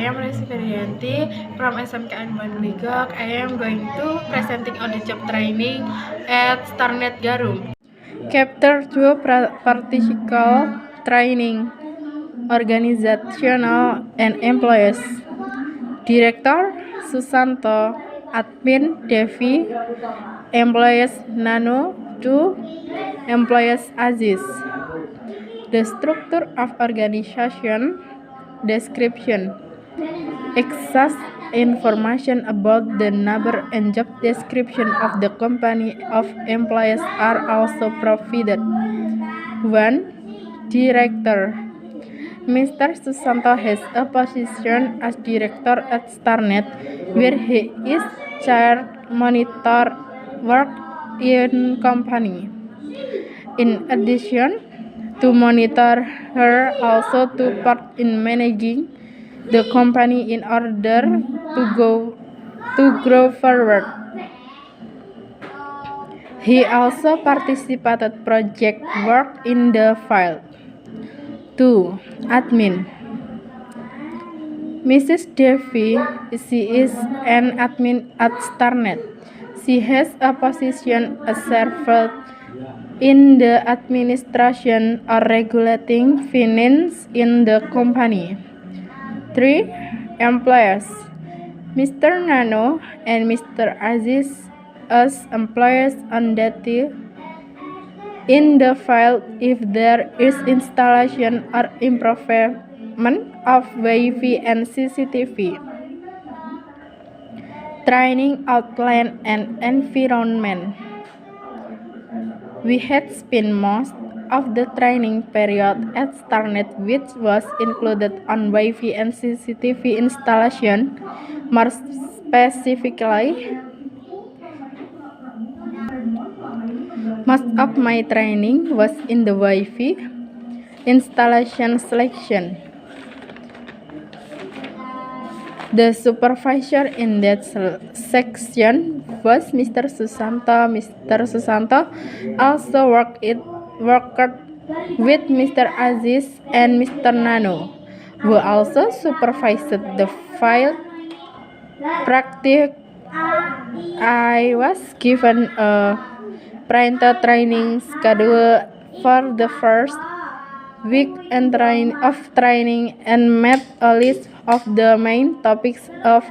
am Resi Ferianti from SMKN Bandligok. I am going to presenting on the job training at Starnet Garum. Chapter 2 Practical Training Organizational and Employees. Director Susanto, Admin Devi, Employees Nano 2, Employees Aziz. The structure of organization. Description. Exact information about the number and job description of the company of employees are also provided. 1. Director. Mr. Susanto has a position as director at Starnet, where he is chair monitor work in company. In addition to monitor, her also took part in managing the company in order to grow forward. He also participated project work in the field. 2. Admin. Mrs. Devi, she is an admin at Starnet. She has a position as servant in the administration or regulating finance in the company. 3. Employers. Mr. Nano and Mr. Aziz as employees on duty in the field if there is installation or improvement of Wi-Fi and CCTV. Training outline and environment. We had spent most of the training period at Starnet, which was included on Wi-Fi and CCTV installation. More specifically, most of my training was in the Wi-Fi installation selection. The supervisor in that section was Mr. Susanto. Mr. Susanto also worked with Mr. Aziz and Mr. Nano, who also supervised the field practice. I was given a printed training schedule for the first week of training and made a list of the main topics of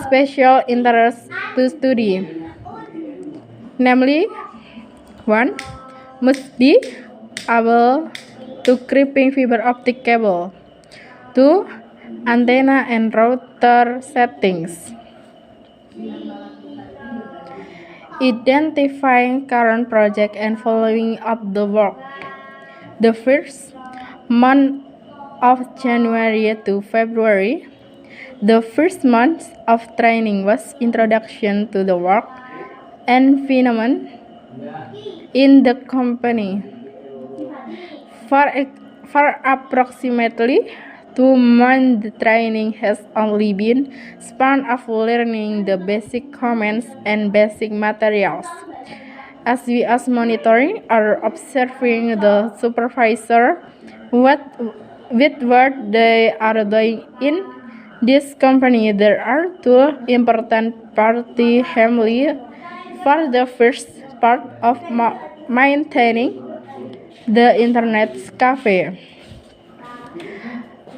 special interest to study. Namely, 1. Must be able to creeping fiber optic cable. 2. Antenna and router settings. Identifying current project and following up the work. The first month of January to February, the first month of training was introduction to the work environment in the company. For approximately 2 months, the training has only been spent of learning the basic commands and basic materials. As we are monitoring or observing the supervisor with what they are doing in this company, there are 2 important party family. For the first part of maintaining the internet cafe,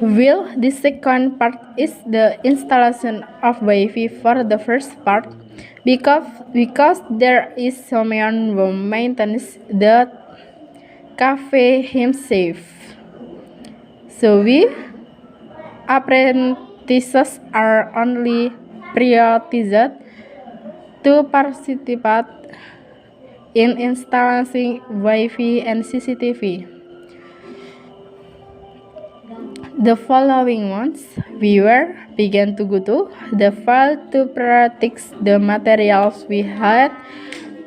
while the second part is the installation of Wi-Fi. For the first part, because there is someone who maintains the cafe himself, so we apprentices are only prioritized to participate in installing Wi-Fi and CCTV. The following months, we began to go to the field to practice the materials we had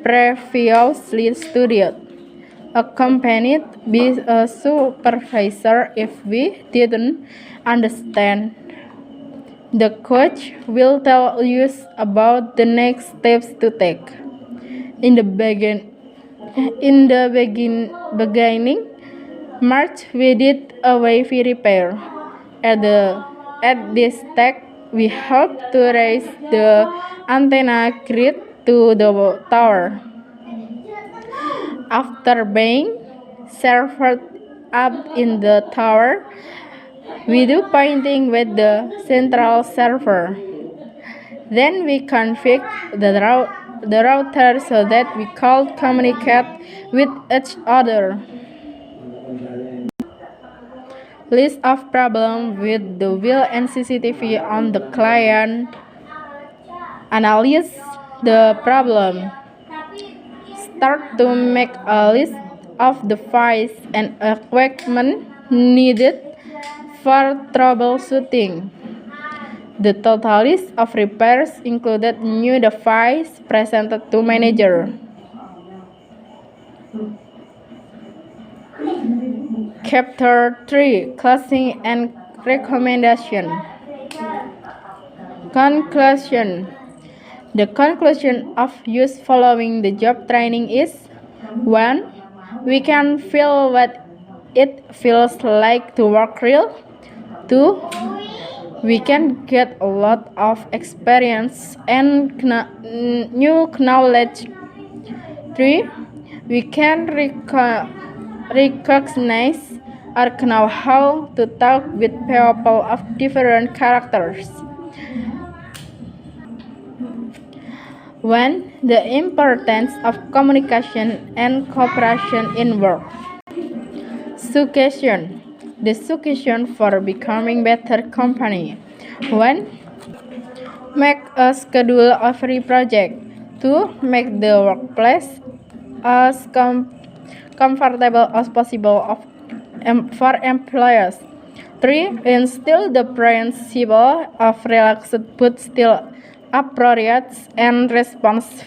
previously studied, accompanied by a supervisor if we didn't understand. The coach will tell you about the next steps to take. In the beginning March, we did a Wi-Fi repair at At this step, we hope to raise the antenna grid to the tower. After being served up in the tower, we do pointing with the central server. Then we configure the router so that we can communicate with each other. List of problems with the wheel and CCTV on the client. Analyze the problem. Start to make a list of devices and equipment needed for troubleshooting. The total list of repairs included new device presented to manager. Chapter 3: Closing and Recommendation. Conclusion. The conclusion of use following the job training is 1. We can feel what it feels like to work real. 2. We can get a lot of experience and new knowledge. 3. We can recognize or know how to talk with people of different characters. 1. The importance of communication and cooperation in work. Suggestion. The suggestion for becoming better company. 1. Make a schedule of every project. 2. Make the workplace as comfortable as possible for employees. 3. Instill the principle of relaxed but still appropriate and responsive.